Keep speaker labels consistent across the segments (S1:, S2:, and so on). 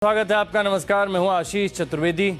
S1: स्वागत है आपका। नमस्कार, मैं हूं आशीष चतुर्वेदी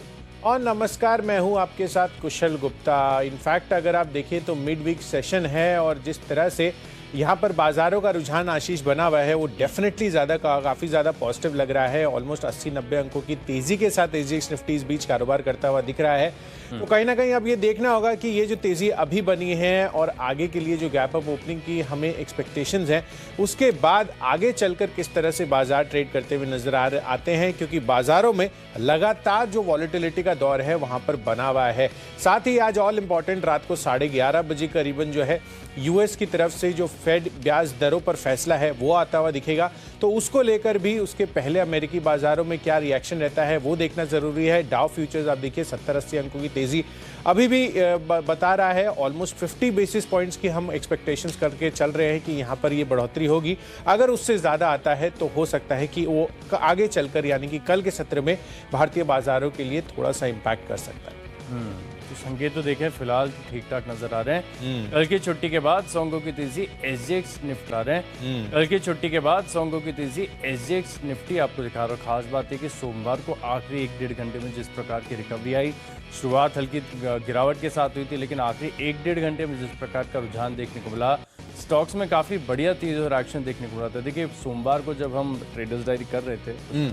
S2: और नमस्कार, मैं हूं आपके साथ कुशल गुप्ता। इनफैक्ट अगर आप देखें तो मिड वीक सेशन है और जिस तरह से यहाँ पर बाजारों का रुझान आशीष बना हुआ है वो डेफिनेटली काफ़ी ज़्यादा पॉजिटिव लग रहा है। ऑलमोस्ट 80-90 अंकों की तेज़ी के साथ एसजीएक्स निफ्टी इस बीच कारोबार करता हुआ दिख रहा है। तो कहीं ना कहीं अब ये देखना होगा कि ये जो तेज़ी अभी बनी है और आगे के लिए जो गैप अप ओपनिंग की हमें एक्सपेक्टेशंस हैं, उसके बाद आगे चलकर किस तरह से बाजार ट्रेड करते हुए नजर आते हैं, क्योंकि बाजारों में लगातार जो वॉलेटिलिटी का दौर है वहां पर बना हुआ है। साथ ही आज ऑल इंपॉर्टेंट रात को 11:30 बजे करीबन जो है यूएस की तरफ से जो फेड ब्याज दरों पर फैसला है वो आता हुआ दिखेगा। तो उसको लेकर भी उसके पहले अमेरिकी बाजारों में क्या रिएक्शन रहता है वो देखना जरूरी है। डाउ फ्यूचर्स आप देखिए 70-80 अंकों की तेजी अभी भी बता रहा है। ऑलमोस्ट 50 बेसिस पॉइंट्स की हम एक्सपेक्टेशंस करके चल रहे हैं कि यहाँ पर ये बढ़ोतरी होगी। अगर उससे ज़्यादा आता है तो हो सकता है कि वो आगे चलकर यानी कि कल के सत्र में भारतीय बाजारों के लिए थोड़ा सा इम्पैक्ट कर सकता है।
S1: तो संकेत तो देखें फिलहाल ठीक ठाक नजर आ रहे हैं। कल की छुट्टी के बाद 100 अंकों की तेजी एसजीएक्स निफ्टी आ रहे हैं। कल की छुट्टी के बाद 100 अंकों की तेजी एसजीएक्स निफ्टी आपको दिखा रहा है। खास बात है कि सोमवार को आखिरी 1-1.5 घंटे में जिस प्रकार की रिकवरी आई, शुरुआत हल्की गिरावट के साथ हुई थी, लेकिन आखिरी 1-1.5 घंटे में जिस प्रकार का रुझान देखने को मिला, स्टॉक्स में काफी बढ़िया तेज और एक्शन देखने को मिला था। देखिए सोमवार को जब हम ट्रेडर्स डायरी कर रहे थे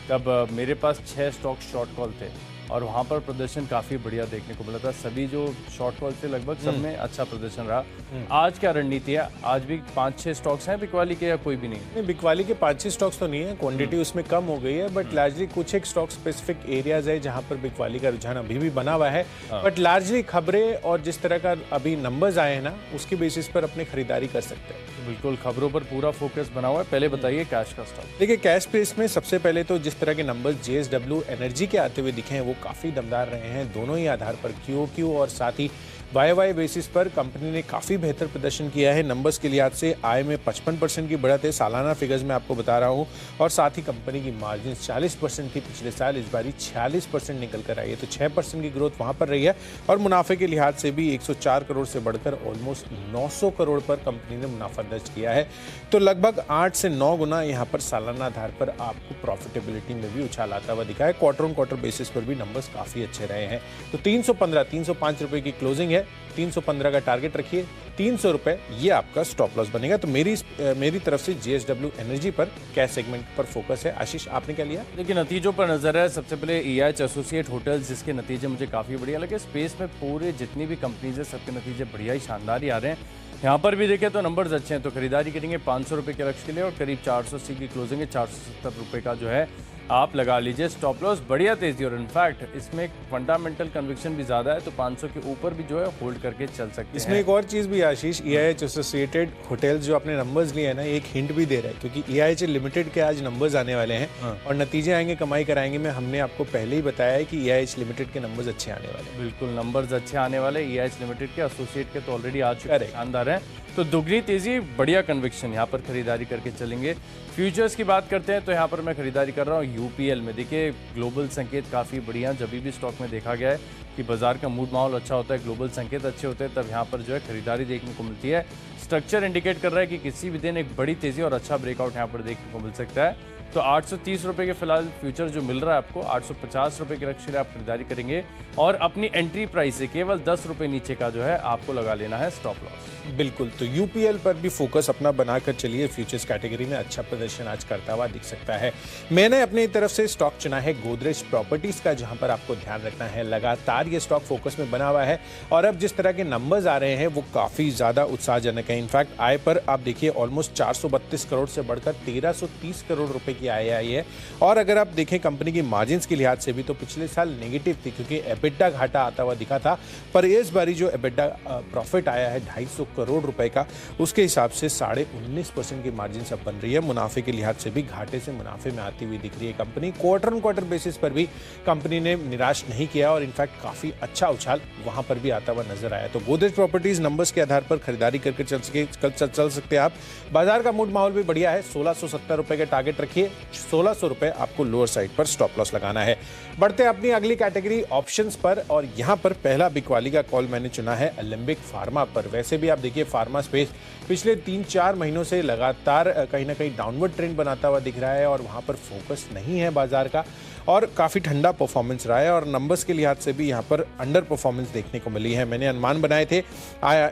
S1: तब मेरे पास 6 स्टॉक शॉर्ट कॉल थे और वहां पर प्रदर्शन काफी बढ़िया देखने को मिला था। सभी जो शॉर्ट कॉल थे लगभग सब में अच्छा प्रदर्शन रहा। आज क्या रणनीति है? आज भी 5-6 स्टॉक्स हैं बिकवाली के या कोई भी नहीं?
S2: बिकवाली के 5-6 स्टॉक्स तो नहीं है, क्वांटिटी उसमें कम हो गई है, बट लार्जली कुछ एक स्टॉक स्पेसिफिक एरियाज है जहां पर बिकवाली का रुझान अभी भी बना हुआ है। बट लार्जली खबरें और जिस तरह का अभी नंबर्स आए हैं ना, उसकी बेसिस पर अपनी खरीदारी कर सकते हैं।
S1: बिल्कुल, खबरों पर पूरा फोकस बना हुआ है। पहले बताइए कैश का स्टॉक।
S2: देखिए कैश स्पेस में सबसे पहले तो जिस तरह के नंबर्स जेएसडब्ल्यू एनर्जी के आते हुए दिखे हैं वो काफी दमदार रहे हैं। दोनों ही आधार पर क्यूओक्यू और साथ ही वाई बेसिस पर कंपनी ने काफ़ी बेहतर प्रदर्शन किया है। नंबर्स के लिहाज से आय में 55% की बढ़त है, सालाना फिगर्स में आपको बता रहा हूं। और साथ ही कंपनी की मार्जिन 40% थी पिछले साल, इस बारी 46% निकल कर आई है, तो 6% की ग्रोथ वहां पर रही है। और मुनाफे के लिहाज से भी 104 करोड़ से बढ़कर ऑलमोस्ट 900 करोड़ पर कंपनी ने मुनाफा दर्ज किया है। तो लगभग 8 से 9 गुना यहाँ पर सालाना आधार पर आपको प्रॉफिटेबिलिटी में भी उछाल आता हुआ दिखा है। क्वार्टर ऑन क्वार्टर बेसिस पर भी नंबर्स काफ़ी अच्छे रहे हैं। तो 305 रुपए की क्लोजिंग है, 315 का टारगेट रखिए, 300 रुपए ये आपका स्टॉप लॉस बनेगा। तो मेरी तरफ से जेएसडब्ल्यू एनर्जी पर कैश सेगमेंट पर फोकस है। आशीष आपने क्या लिया?
S1: देखिए नतीजों पर नजर है। सबसे पहले EIH एसोसिएट होटल्स, जिसके नतीजे मुझे काफ़ी बढ़िया लगे। स्पेस में पूरे जितनी भी कंपनीज है सबके नतीजे बढ़िया ही शानदार ही आ रहे हैं। यहाँ पर भी देखें तो नंबर्स अच्छे हैं, तो खरीदारी करेंगे 500 रुपये के लक्ष्य के लिए और करीब 480 की क्लोजिंग है। 470 रुपये का जो है आप लगा लीजिए स्टॉप लॉस। बढ़िया तेजी और इनफैक्ट इसमें एक फंडामेंटल कन्विक्शन भी ज़्यादा है, तो 500 के ऊपर भी जो है होल्ड करके चल सकते हैं।
S2: इसमें एक और चीज़ भी आशीष, EIH एसोसिएटेड होटल्स जो आपने नंबर्स लिए हैं ना, एक हिंट भी दे रहा है, क्योंकि EIH लिमिटेड के आज नंबर्स आने वाले हैं और नतीजे आएंगे, कमाई कराएंगे में हमने आपको पहले ही बताया है कि EIH लिमिटेड के नंबर्स अच्छे आने वाले हैं।
S1: बिल्कुल नंबर्स अच्छे आने वाले। EIH लिमिटेड के, एसोसिएट के तो ऑलरेडी आ चुके हैं, शानदार है। तो दुगनी तेजी, बढ़िया कन्विक्शन, यहाँ पर खरीदारी करके चलेंगे। फ्यूचर्स की बात करते हैं तो यहाँ पर मैं खरीदारी कर रहा हूँ यूपीएल में। देखिए ग्लोबल संकेत काफ़ी बढ़िया, जब भी स्टॉक में देखा गया है कि बाजार का मूड माहौल अच्छा होता है, ग्लोबल संकेत अच्छे होते हैं, तब यहाँ पर जो है खरीदारी देखने को मिलती है। स्ट्रक्चर इंडिकेट कर रहा है कि किसी भी दिन एक बड़ी तेजी और अच्छा ब्रेकआउट यहाँ पर देखने को मिल सकता है। तो 830 रुपये के फिलहाल फ्यूचर जो मिल रहा है आपको, 850 रुपये के लक्ष्य आप खरीदारी करेंगे और अपनी एंट्री प्राइस से केवल 10 रुपये नीचे का जो है आपको लगा लेना है स्टॉप लॉस।
S2: बिल्कुल, तो यूपीएल पर भी फोकस अपना बनाकर चलिए। फ्यूचर्स कैटेगरी में अच्छा प्रदर्शन आज करता हुआ दिख सकता है। मैंने अपनी तरफ से स्टॉक चुना है गोदरेज प्रॉपर्टीज का, जहां पर आपको ध्यान रखना है लगातार ये स्टॉक फोकस में बना हुआ है और अब जिस तरह के नंबर्स आ रहे हैं वो काफी ज्यादा उत्साहजनक है। इनफैक्ट आय पर आप देखिए ऑलमोस्ट 432 करोड़ से बढ़कर 1330 करोड़ रुपए की आय आई है। और अगर आप देखें कंपनी की मार्जिन के लिहाज से भी तो पिछले साल नेगेटिव थी, क्योंकि एबिटा घाटा आता हुआ दिखा था, पर इस बारी जो एबिटा प्रॉफिट आया है 250 करोड़ रुपए का, उसके हिसाब से 19.5% की मार्जिन सब बन रही है। मुनाफे के लिहाज से भी घाटे से मुनाफे में आती हुई दिख रही है company. Quarter on quarter basis पर भी कंपनी ने निराश नहीं किया और इनफैक्ट काफी अच्छा उछाल वहां पर भी आता हुआ नजर आया। तो गोदरेज प्रॉपर्टीज नंबर्स के आधार पर खरीदारी करके चल सकते हैं आप। बाजार का मूड माहौल भी बढ़िया है, 1670 रुपए का टारगेट रखिए, रखिए, 1600 रुपए आपको लोअर साइड पर स्टॉप लॉस लगाना है। बढ़ते हैं अपनी अगली कैटेगरी ऑप्शंस पर, और यहां पर पहला बिकवाली का कॉल मैंने चुना है अलेम्बिक फार्मा पर। वैसे भी आप देखिए फार्मा स्पेस पिछले 3-4 महीनों से लगातार कहीं ना कहीं डाउनवर्ड ट्रेंड बनाता हुआ दिख रहा है और वहां पर फोकस नहीं है बाजार का, और काफ़ी ठंडा परफॉर्मेंस रहा है, और नंबर्स के लिहाज से भी यहाँ पर अंडर परफॉर्मेंस देखने को मिली है। मैंने अनुमान बनाए थे,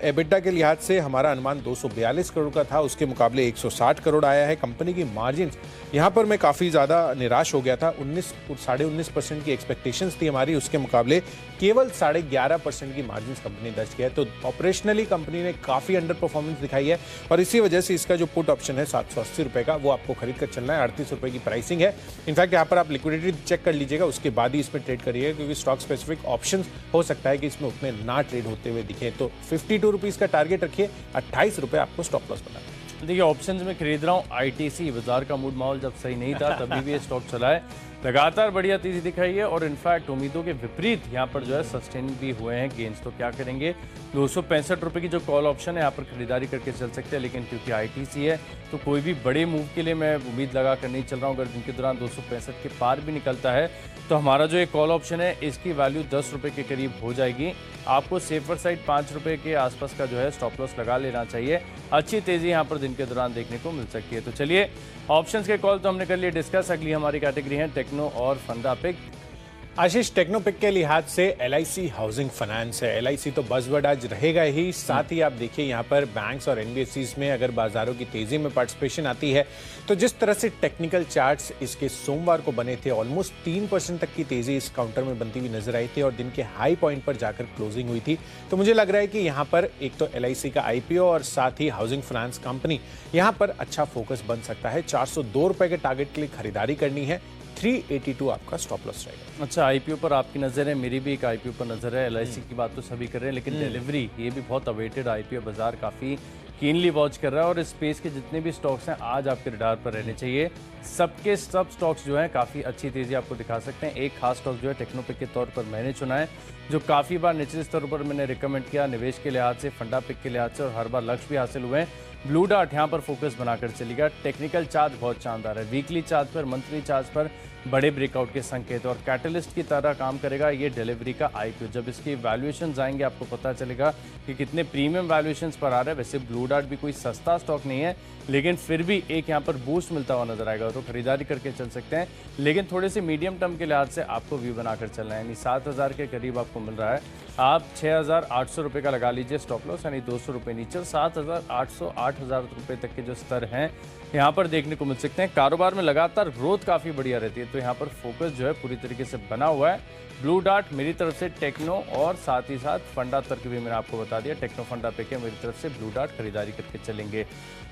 S2: एबिटा के लिहाज से हमारा अनुमान 242 करोड़ का था, उसके मुकाबले 160 करोड़ आया है। कंपनी की मार्जिन यहाँ पर मैं काफ़ी ज़्यादा निराश हो गया था। 19.5% की एक्सपेक्टेशंस थी हमारी, उसके मुकाबले केवल 11.5% की मार्जिन कंपनी दर्ज किया है। तो ऑपरेशनली कंपनी ने काफ़ी अंडर परफॉर्मेंस दिखाई है, और इसी वजह से इसका जो पुट ऑप्शन है 780 रुपये का, वो आपको खरीद कर चलना है। 38 रुपये की प्राइसिंग है। इनफैक्ट यहाँ पर आप लिक्विडिटी चेक कर लीजिएगा, उसके बाद ही इसमें ट्रेड करिएगा, क्योंकि स्टॉक स्पेसिफिक ऑप्शंस हो सकता है कि इसमें उतने ना ट्रेड होते हुए दिखे। तो 52 रुपीज़ का टारगेट रखिए, 28 रुपये आपको स्टॉप लॉस बनाना है।
S1: देखिए ऑप्शंस में खरीद रहा हूँ आईटीसी। बाजार का मूड माहौल जब सही नहीं था तभी भी ये स्टॉक चला है, लगातार बढ़िया तेजी दिखाई है, और इनफैक्ट उम्मीदों के विपरीत यहाँ पर जो है सस्टेन भी हुए हैं गेंस। तो क्या करेंगे, 265 रुपये की जो कॉल ऑप्शन है यहाँ पर खरीदारी करके चल सकते हैं, लेकिन क्योंकि आईटीसी है तो कोई भी बड़े मूव के लिए मैं उम्मीद लगा कर नहीं चल रहा हूँ। अगर दिन के दौरान 265 के पार भी निकलता है तो हमारा जो एक कॉल ऑप्शन है इसकी वैल्यू 10 रुपये के करीब हो जाएगी। आपको सेफर साइड 5 रुपये के आसपास का जो है स्टॉप लॉस लगा लेना चाहिए। अच्छी तेजी यहाँ पर दिन के दौरान देखने को मिल सकती है। तो चलिए ऑप्शंस के कॉल तो हमने कर लिए डिस्कस। अगली हमारी कैटेगरी है टेक्नो और फंडा पिक।
S2: आशीष, टेक्नोपिक के लिहाज से एलआईसी हाउसिंग फाइनेंस है। एलआईसी तो बज़वर्ड आज रहेगा ही, साथ ही आप देखिए यहाँ पर बैंक्स और एनबीएफसीज में अगर बाजारों की तेजी में पार्टिसिपेशन आती है तो जिस तरह से टेक्निकल चार्ट्स इसके सोमवार को बने थे, ऑलमोस्ट 3% तक की तेजी इस काउंटर में बनती हुई नजर आई थी और दिन के हाई पॉइंट पर जाकर क्लोजिंग हुई थी। तो मुझे लग रहा है कि यहाँ पर एक तो एलआईसी का आईपीओ और साथ ही हाउसिंग फाइनेंस कंपनी यहाँ पर अच्छा फोकस बन सकता है। 402 रुपए के टारगेट के लिए खरीदारी करनी है, 382 आपका स्टॉप लॉस रहेगा।
S1: अच्छा, आईपीओ पर आपकी नज़र है, मेरी भी एक आईपीओ पर नज़र है। एलआईसी की बात तो सभी कर रहे हैं, लेकिन डिलीवरी ये भी बहुत अवेटेड आईपीओ बाजार काफ़ी कीनली वॉच कर रहा है, और इस स्पेस के जितने भी स्टॉक्स हैं आज आपके रडार पर रहने चाहिए। सबके सब स्टॉक्स जो हैं काफ़ी अच्छी तेज़ी आपको दिखा सकते हैं। एक खास स्टॉक जो है टेक्नोपिक के तौर पर मैंने चुना है, जो काफ़ी बार निचले स्तर पर मैंने रिकमेंड किया निवेश के लिहाज से, फंडा पिक के लिहाज से, और हर बार लक्ष्य भी हासिल हुए हैं। ब्लू डार्ट यहाँ पर फोकस बनाकर चलेगा। टेक्निकल चार्ट बहुत शानदार है, वीकली चार्ट पर, मंथली चार्ट पर बड़े ब्रेकआउट के संकेत, और कैटलिस्ट की तरह काम करेगा ये डिलीवरी का आईपीओ। जब इसकी वैल्यूएशंस आएंगे आपको पता चलेगा कि कितने प्रीमियम वैल्यूएशंस पर आ रहा है। वैसे ब्लू डार्ट भी कोई सस्ता स्टॉक नहीं है, लेकिन फिर भी एक यहाँ पर बूस्ट मिलता हुआ नजर आएगा, तो खरीदारी करके चल सकते हैं। लेकिन थोड़े से मीडियम टर्म के लिहाज से आपको व्यू बनाकर चलना है, यानी 7000 के करीब आपको मिल रहा है। आप 6800 रुपये का लगा लीजिए स्टॉप लॉस, यानी 200 रुपये नीचे। 7800 8000 रुपये तक के जो स्तर हैं यहाँ पर देखने को मिल सकते हैं। कारोबार में लगातार ग्रोथ काफ़ी बढ़िया रहती है, तो यहाँ पर फोकस जो है पूरी तरीके से बना हुआ है। ब्लू डार्ट मेरी तरफ से टेक्नो, और साथ ही साथ फंडा तर्क भी मैंने आपको बता दिया, टेक्नो फंडा पिक है मेरी तरफ से, ब्लू डार्ट खरीदारी करके चलेंगे।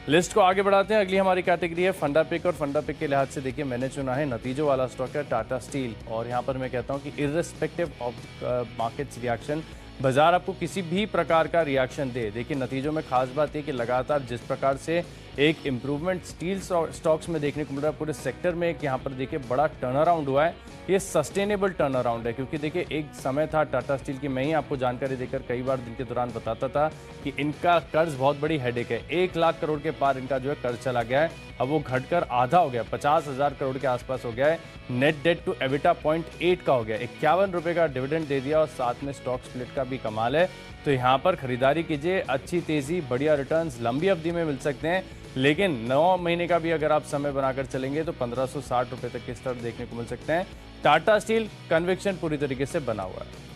S1: लिस्ट को आगे बढ़ाते हैं। अगली हमारी कैटेगरी है फंडा पिक, और फंडा पिक के लिहाज से देखिए मैंने चुना है नतीजों वाला स्टॉक है टाटा स्टील। और यहाँ पर मैं कहता हूँ कि इर्रेस्पेक्टिव ऑफ मार्केट्स रिएक्शन, बाजार आपको किसी भी प्रकार का रिएक्शन दे, देखिए नतीजों में खास बात है कि लगातार जिस प्रकार से एक इम्प्रूवमेंट स्टील स्टॉक्स में देखने को मिल रहा है, पूरे सेक्टर में एक यहाँ पर देखिए बड़ा टर्न अराउंड हुआ है। ये सस्टेनेबल टर्न अराउंड है, क्योंकि देखिए एक समय था टाटा स्टील की, मैं ही आपको जानकारी देकर कई बार दिन के दौरान बताता था कि इनका कर्ज बहुत बड़ी हेडेक है। 1 लाख करोड़ के पार इनका जो है कर्ज चला गया है, अब वो घटकर आधा हो गया, 50,000 करोड़ के आसपास हो गया है। नेट डेट टू एबिटा 0.8 का हो गया, 51 रुपये का डिविडेंड दे दिया, और साथ में स्टॉक स्प्लिट का भी कमाल है। तो यहाँ पर खरीदारी कीजिए, अच्छी तेजी, बढ़िया रिटर्न्स लंबी अवधि में मिल सकते हैं। लेकिन 9 महीने का भी अगर आप समय बनाकर चलेंगे तो 1560 रुपये तक के स्तर देखने को मिल सकते हैं। टाटा स्टील कन्विक्शन पूरी तरीके से बना हुआ है।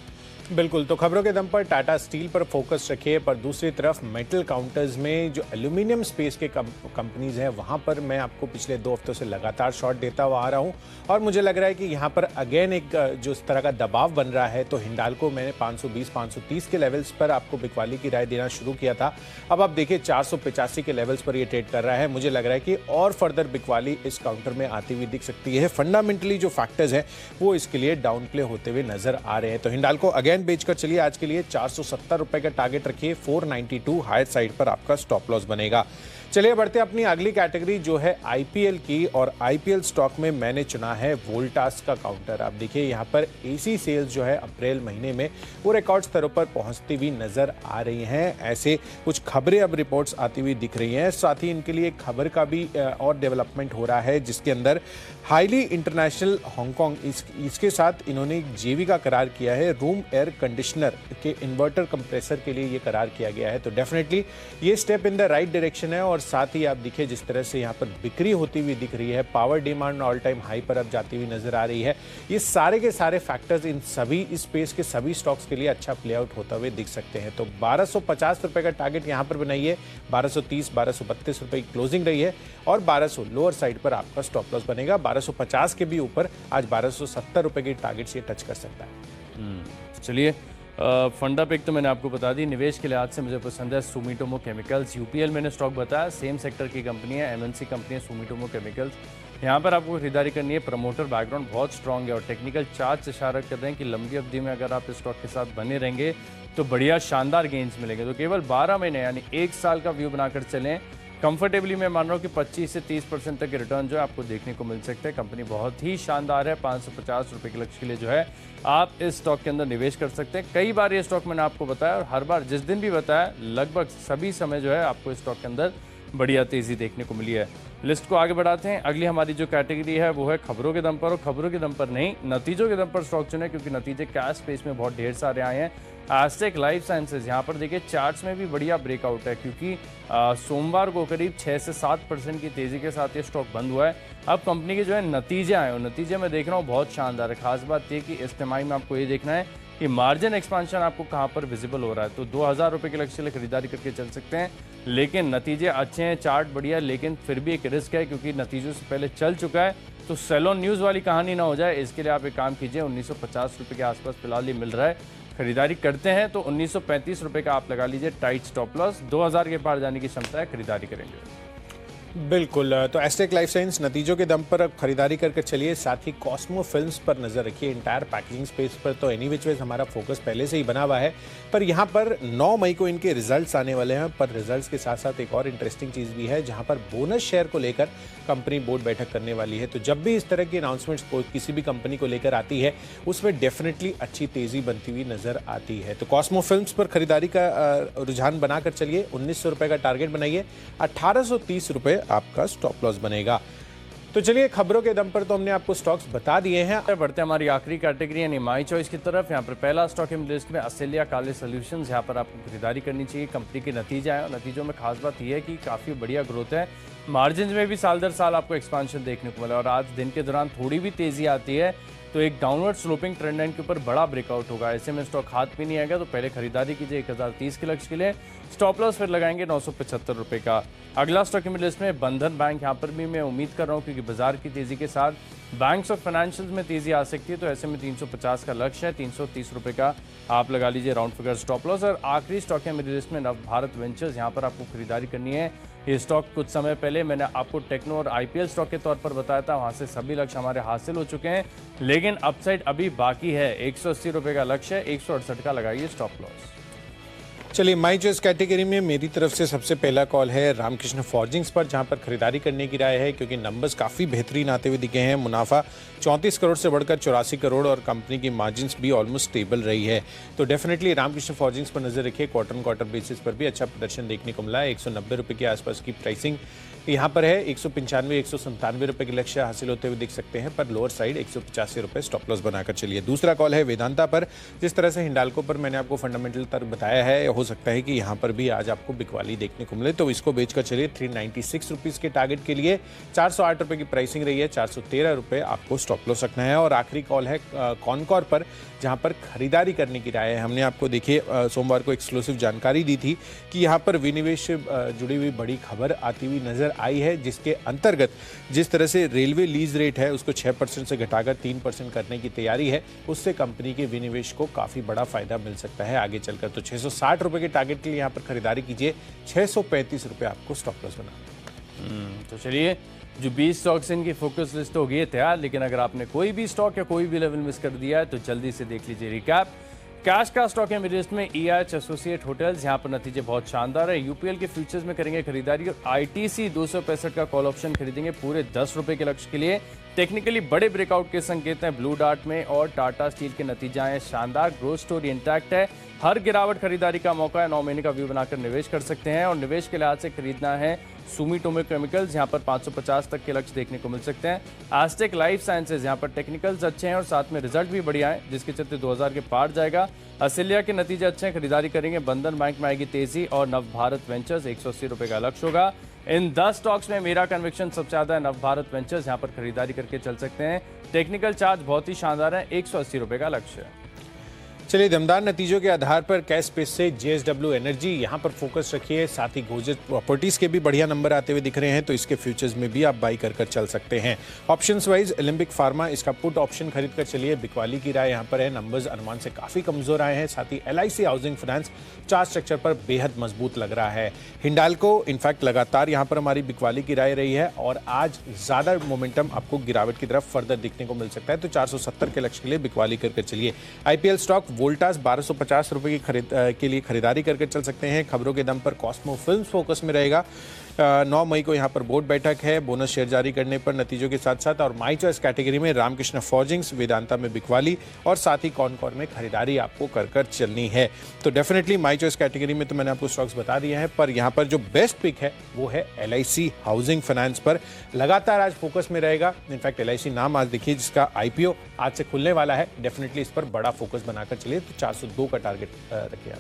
S2: बिल्कुल, तो खबरों के दम पर टाटा स्टील पर फोकस रखिए, पर दूसरी तरफ मेटल काउंटर्स में जो एल्यूमिनियम स्पेस के कंपनीज हैं वहां पर मैं आपको पिछले 2 हफ्तों से लगातार शॉर्ट देता हुआ आ रहा हूं, और मुझे लग रहा है कि यहां पर अगेन एक जो इस तरह का दबाव बन रहा है। तो हिंडाल्को मैंने 520-530 के लेवल्स पर आपको बिकवाली की राय देना शुरू किया था, अब आप देखिए 485 के लेवल्स पर ये ट्रेड कर रहा है। मुझे लग रहा है कि और फर्दर बिकवाली इस काउंटर में आती हुई दिख सकती है। फंडामेंटली जो फैक्टर्स हैं वो इसके लिए डाउन प्ले होते हुए नजर आ रहे हैं। तो हिंडाल्को अगेन बेचकर चलिए, आज के लिए 470 रुपए का टारगेट रखिए, 492 हायर साइड पर आपका स्टॉप लॉस बनेगा। चलिए बढ़ते हैं अपनी अगली कैटेगरी जो है आईपीएल की, और आईपीएल स्टॉक में मैंने चुना है वोल्टास का काउंटर। आप देखिए यहाँ पर एसी सेल्स जो है अप्रैल महीने में वो रिकॉर्ड स्तरों पर पहुंचती हुई नजर आ रही हैं। ऐसे कुछ खबरें अब रिपोर्ट्स आती हुई दिख रही हैं। साथ ही इनके लिए खबर का भी और डेवलपमेंट हो रहा है, जिसके अंदर हाईली इंटरनेशनल हांगकांग इसके साथ इन्होंने एक जेवी का करार किया है। रूम एयर कंडीशनर के इन्वर्टर कंप्रेसर के लिए ये करार किया गया है। तो डेफिनेटली ये step in the right direction है। और साथ ही आप देखिए जिस तरह से यहाँ पर बिक्री होती हुई दिख रही है, power demand all time high पर अब जाती हुई नजर आ रही है। ये सारे के सारे फैक्टर्स इन सभी स्पेस के सभी स्टॉक्स के लिए अच्छा प्ले आउट होता हुए दिख सकते हैं। तो 1250 रुपए का टारगेट यहाँ पर बनाइए, 1230 1232 रुपए की क्लोजिंग रही है और 1200 लोअर साइड पर आपका स्टॉप लॉस बनेगा। 1250 के भी ऊपर आज 1270 रुपए के टारगेट से टच कर सकता है।
S1: चलिए फंडा पिक तो मैंने आपको बता दी। निवेश के लिहाज से मुझे पसंद है सुमिटोमो केमिकल्स। यूपीएल मैंने स्टॉक बताया, सेम सेक्टर की कंपनी है, एमएनसी कंपनी है सुमिटोमो केमिकल्स। यहाँ पर आपको खरीदारी करनी है। प्रमोटर बैकग्राउंड बहुत स्ट्रांग है और टेक्निकल चार्ट इशारा कर रहे हैं कि लंबी अवधि में अगर आप इस स्टॉक के साथ बने रहेंगे तो बढ़िया शानदार गेंस मिलेंगे। तो केवल 12 महीने यानी 1 साल का व्यू बनाकर चलें। कंफर्टेबली मैं मान रहा हूँ कि 25 से 30% तक के रिटर्न जो है आपको देखने को मिल सकते हैं। कंपनी बहुत ही शानदार है। 550 रुपए के लक्ष्य के लिए जो है आप इस स्टॉक के अंदर निवेश कर सकते हैं। कई बार ये स्टॉक मैंने आपको बताया और हर बार जिस दिन भी बताया लगभग सभी समय जो है आपको इस स्टॉक के अंदर बढ़िया तेजी देखने को मिली है। लिस्ट को आगे बढ़ाते हैं। अगली हमारी जो कैटेगरी है वो है खबरों के दम पर, और खबरों के दम पर नहीं नतीजों के दम पर स्टॉक चुने, क्योंकि नतीजे कैश स्पेस में बहुत ढेर सारे आए हैं। एस्टेक लाइफ साइंसेज यहाँ पर देखिए चार्ट्स में भी बढ़िया ब्रेकआउट है, क्योंकि सोमवार को करीब 6 से 7% की तेजी के साथ ये स्टॉक बंद हुआ है। अब कंपनी के जो है नतीजे आए और नतीजे मैं देख रहा हूँ बहुत शानदार है। खास बात ये कि इस तिमाही में आपको ये देखना है कि मार्जिन एक्सपांशन आपको कहाँ पर विजिबल हो रहा है। तो 2000 रुपये के लक्ष्य से खरीदारी करके चल सकते हैं, लेकिन नतीजे अच्छे हैं, चार्ट बढ़िया, लेकिन फिर भी एक रिस्क है क्योंकि नतीजों से पहले चल चुका है। तो सेल ऑन न्यूज़ वाली कहानी ना हो जाए, इसके लिए आप एक काम कीजिए। 1950 रुपये के आसपास फिलहाल ये मिल रहा है, खरीदारी करते हैं तो 1935 रुपये का आप लगा लीजिए टाइट स्टॉप लॉस। 2000 के पार जाने की क्षमता है, खरीदारी करेंगे।
S2: बिल्कुल, तो एस्टेक लाइफ साइंस नतीजों के दम पर अब खरीदारी करके चलिए। साथ ही कॉस्मो फिल्म्स पर नजर रखिए। इंटायर पैकेजिंग स्पेस पर तो एनी विच वेज हमारा फोकस पहले से ही बना हुआ है, पर यहाँ पर 9 मई को इनके रिजल्ट्स आने वाले हैं। पर रिजल्ट्स के साथ साथ एक और इंटरेस्टिंग चीज़ भी है, जहाँ पर बोनस शेयर को लेकर कंपनी बोर्ड बैठक करने वाली है। तो जब भी इस तरह की अनाउंसमेंट्स किसी भी कंपनी को लेकर आती है उसमें डेफिनेटली अच्छी तेजी बनती हुई नजर आती है। तो कॉस्मो फिल्म्स पर खरीदारी का रुझान बनाकर चलिए। 1900 रुपये का टारगेट बनाइए, 1830 रुपये आपका स्टॉप लॉस बनेगा। तो चलिए खबरों के दम पर तो हमने आपको स्टॉक्स बता दिए हैं।
S1: बढ़ते हैं हमारी आखिरी कैटेगरी यानी माई चॉइस की तरफ। यहाँ पर पहला स्टॉक है लिस्ट में ऑस्ट्रेलिया काले सॉल्यूशंस। यहाँ पर आपको खरीदारी करनी चाहिए। कंपनी के नतीजे आए और नतीजों में खास बात यह है कि काफ़ी बढ़िया ग्रोथ है। मार्जिन में भी साल दर साल आपको एक्सपांशन देखने को मिला और आज दिन के दौरान थोड़ी भी तेजी आती है तो एक डाउनवर्ड स्लोपिंग ट्रेंड लाइन के ऊपर बड़ा ब्रेकआउट होगा। ऐसे में स्टॉक हाथ भी नहीं आएगा, तो पहले खरीदारी कीजिए 1030 के लक्ष्य के लिए। स्टॉप लॉस फिर लगाएंगे 975 रुपये का। अगला स्टॉक की लिस्ट में बंधन बैंक। यहाँ पर भी मैं उम्मीद कर रहा हूँ क्योंकि बाजार की तेजी के साथ बैंक्स और फाइनेंशियल्स में तेजी आ सकती है, तो ऐसे में 350 का लक्ष्य है। 330 रुपये का आप लगा लीजिए राउंड फिगर स्टॉप लॉस। और आखिरी स्टॉक है मेरी लिस्ट में नव भारत वेंचर्स। यहाँ पर आपको खरीदारी करनी है। ये स्टॉक कुछ समय पहले मैंने आपको टेक्नो और आईपीएल स्टॉक के तौर पर बताया था, वहाँ से सभी लक्ष्य हमारे हासिल हो चुके हैं, लेकिन अपसाइड अभी बाकी है। 180 रुपये का लक्ष्य है, 168 का लगाइए स्टॉप लॉस।
S2: चलिए माई चॉइस कैटेगरी में मेरी तरफ से सबसे पहला कॉल है रामकृष्ण फॉर्जिंग्स पर, जहां पर खरीदारी करने की राय है क्योंकि नंबर्स काफ़ी बेहतरीन आते हुए दिखे हैं। मुनाफा 34 करोड़ से बढ़कर 84 करोड़ और कंपनी की मार्जिन्स भी ऑलमोस्ट स्टेबल रही है। तो डेफिनेटली रामकृष्ण फॉर्जिंग्स पर नजर रखिए। क्वार्टर बेसिस पर भी अच्छा प्रदर्शन देखने को मिला है। 190 रुपये के आसपास की प्राइसिंग यहाँ पर है। 195 197 रुपये के लक्ष्य हासिल होते हुए दिख सकते हैं, पर लोअर साइड 185 रुपये स्टॉप लॉस बनाकर चलिए। दूसरा कॉल है वेदांता पर। जिस तरह से हिंडाल्को पर मैंने आपको फंडामेंटल तर्क बताया है, हो सकता है कि यहाँ पर भी आज आपको बिकवाली देखने को मिले, तो इसको बेचकर चलिए। 396 रुपीज़ के टारगेट के लिए 408 रुपये की प्राइसिंग रही है। 413 रुपये आपको स्टॉप लॉस रखना है। और आखिरी कॉल है कॉनकॉर पर, जहाँ पर खरीदारी करने की राय है। हमने आपको देखिए सोमवार को एक्सक्लूसिव जानकारी दी थी कि यहाँ पर विनिवेश से जुड़ी हुई बड़ी खबर आती हुई नजर आई है, जिसके अंतर्गत जिस तरह से रेलवे लीज रेट है उसको 6% से घटाकर 3% करने की तैयारी है, उससे कंपनी के विनिवेश को काफी बड़ा फायदा मिल सकता है आगे चलकर। तो 660 रुपए के टारगेट के लिए यहाँ पर खरीदारी कीजिए। 635 रुपए आपको स्टॉप लॉस बना।
S1: तो चलिए जो 20 स्टॉक्स इनकी फोकस लिस्ट होगी तैयार, लेकिन अगर आपने कोई भी स्टॉक या कोई भी लेवल मिस कर दिया है तो जल्दी से देख लीजिए रिकैप। कैश का स्टॉक है मेरी लिस्ट में EIH एसोसिएट होटल्स। यहाँ पर नतीजे बहुत शानदार है। यूपीएल के फ्यूचर्स में करेंगे खरीदारी और ITC 265 का कॉल ऑप्शन खरीदेंगे पूरे 10 रुपए के लक्ष्य के लिए। टेक्निकली बड़े ब्रेकआउट के संकेत हैं ब्लू डार्ट में और टाटा स्टील के नतीजे आए शानदार। ग्रोथ स्टोरी इंटैक्ट है। हर गिरावट खरीदारी का मौका है। 9 महीने का व्यू बनाकर निवेश कर सकते हैं और निवेश के लिहाज से खरीदना है सुमिटोमो केमिकल्स। यहाँ पर 550 तक के लक्ष्य देखने को मिल सकते हैं। एस्टेक लाइफ साइंसेज यहाँ पर टेक्निकल्स अच्छे हैं और साथ में रिजल्ट भी बढ़िया है जिसके चलते 2000 के पार जाएगा। असिलिया के नतीजे अच्छे हैं, खरीदारी करेंगे। बंधन बैंक में आएगी तेजी और नव भारत वेंचर्स 180 रुपए का लक्ष्य होगा। इन 10 स्टॉक्स में मेरा कन्विक्शन सबसे ज्यादा है। नव भारत वेंचर्स यहाँ पर खरीदारी करके चल सकते हैं। टेक्निकल चार्ज बहुत ही शानदार है, 180 रुपए का लक्ष्य है।
S2: चलिए, दमदार नतीजों के आधार पर कैश स्पेस से JSW एनर्जी यहाँ पर फोकस रखिए। साथ ही गोदरेज प्रॉपर्टीज के भी बढ़िया नंबर आते हुए दिख रहे हैं तो इसके फ्यूचर्स में भी आप बाई कर चल सकते हैं। ऑप्शंस वाइज एलिम्बिक फार्मा, इसका पुट ऑप्शन खरीद कर चलिए। बिकवाली की राय यहाँ पर है, नंबर्स अनुमान से काफी कमजोर आए हैं। साथ ही LIC housing finance chart structure पर बेहद मजबूत लग रहा है। हिंडाल्को इनफैक्ट लगातार यहाँ पर हमारी बिकवाली की राय रही है और आज ज्यादा मोमेंटम आपको गिरावट की तरफ फर्दर दिखने को मिल सकता है तो 470 के लक्ष्य के लिए बिकवाली कर चलिए। IPL स्टॉक वोल्टास 1250 रुपए के लिए खरीदारी करके चल सकते हैं। खबरों के दम पर कॉस्मो फिल्म्स फोकस में रहेगा। 9 मई को यहाँ पर बोर्ड बैठक है, बोनस शेयर जारी करने पर नतीजों के साथ साथ। और माई चॉइस कैटेगरी में रामकृष्ण फॉर्जिंग्स, वेदांता में बिकवाली और साथ ही कॉनकॉर में खरीदारी आपको कर चलनी है। तो डेफिनेटली माई चॉइस कैटेगरी में तो मैंने आपको स्टॉक्स बता दिए हैं, पर यहाँ पर जो बेस्ट पिक है वो है LIC हाउसिंग फाइनेंस पर। लगातार आज फोकस में रहेगा। इनफैक्ट LIC नाम आज देखिए जिसका IPO आज से खुलने वाला है। डेफिनेटली इस पर बड़ा फोकस बनाकर चलिए तो 402 का टारगेट रखिए।